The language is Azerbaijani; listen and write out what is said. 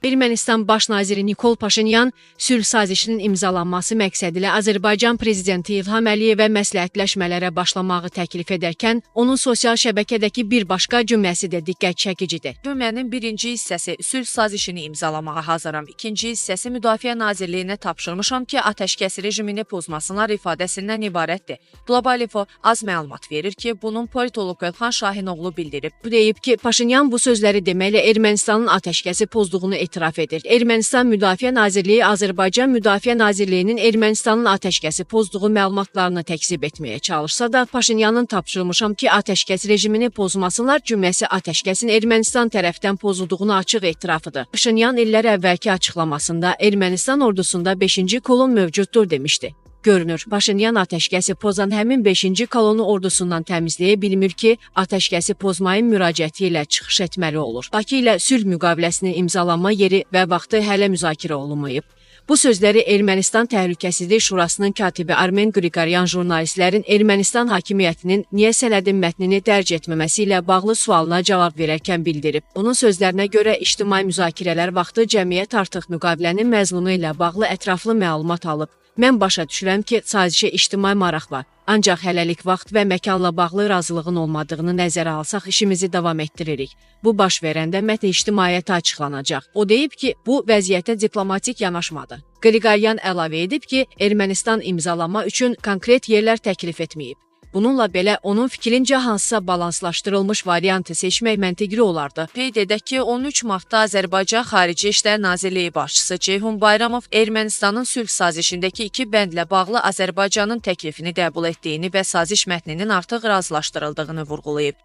Ermənistan Baş naziri Nikol Paşinyan sülh sazişinin imzalanması məqsədilə Azərbaycan prezidenti İlham Əliyevə məsləhətləşmələrə başlamağı təklif edərkən, onun sosial şəbəkədəki bir başqa cümləsi də diqqət çəkicidir. Cümlənin birinci hissəsi sülh sazişini imzalamağa hazıram, ikinci hissəsi Müdafiə Nazirliyinə tapşırmışam ki, atəşkəs rejimini pozmasınlar ifadəsindən ibarətdir. Global Info az məlumat verir ki, bunun politoloq Elxan Şahinoğlu bildirib. Bu deyib ki, Paşinyan bu sözləri deməklə Ermənistanın atəşkəsi pozduğunu etiraf edir. Ermənistan Müdafiə Nazirliyi Azərbaycan Müdafiə Nazirliyinin Ermənistanın atəşkəsi pozduğu məlumatlarını təkzib etməyə çalışsa da, Paşinyanın tapşırmışam ki, atəşkəs rejimini pozmasınlar cümləsi atəşkəsin Ermənistan tərəfdən pozulduğunu açıq etirafıdır. Paşinyan illər əvvəlki açıqlamasında Ermənistan ordusunda 5-ci kolon mövcuddur demişdi. Görünür, Paşinyan atəşkəsi pozan həmin 5-ci kolonu ordusundan təmizləyə bilmir ki, atəşkəsi pozmayın müraciəti ilə çıxış etməli olur. Bakı ilə sülh müqaviləsinin imzalanma yeri və vaxtı hələ müzakirə olunmayıb. Bu sözləri Ermənistan Təhlükəsizlik Şurasının katibi Armen Qriqoryan jurnalistlərin Ermənistan hakimiyyətinin niyə sənədin mətnini dərc etməməsi ilə bağlı sualına cavab verərkən bildirib. Onun sözlərinə görə ictimai müzakirələr vaxtı cəmiyyət artıq müqavilənin məzmunu ilə bağlı ətraflı məlumat alıb. Mən başa düşürəm ki, sadəcə ictimai maraq var. Ancaq hələlik vaxt və məkanla bağlı razılığın olmadığını nəzərə alsaq işimizi davam etdiririk. Bu baş verəndə mətn ictimaiyyətə açıqlanacaq. O deyib ki, bu vəziyyətə diplomatik yanaşmadı. Qriqoryan əlavə edib ki, Ermənistan imzalama üçün konkret yerlər təklif etməyib. Bununla belə onun fikrincə hansısa balanslaşdırılmış variantı seçmək məntiqli olardı. Qeyd edək ki, 13 martda Azərbaycan Xarici İşlər Nazirliyi başçısı Ceyhun Bayramov Ermənistanın sülh sazişindəki 2 bəndlə bağlı Azərbaycanın təklifini qəbul etdiyini və saziş mətninin artıq razılaşdırıldığını vurğulayıb.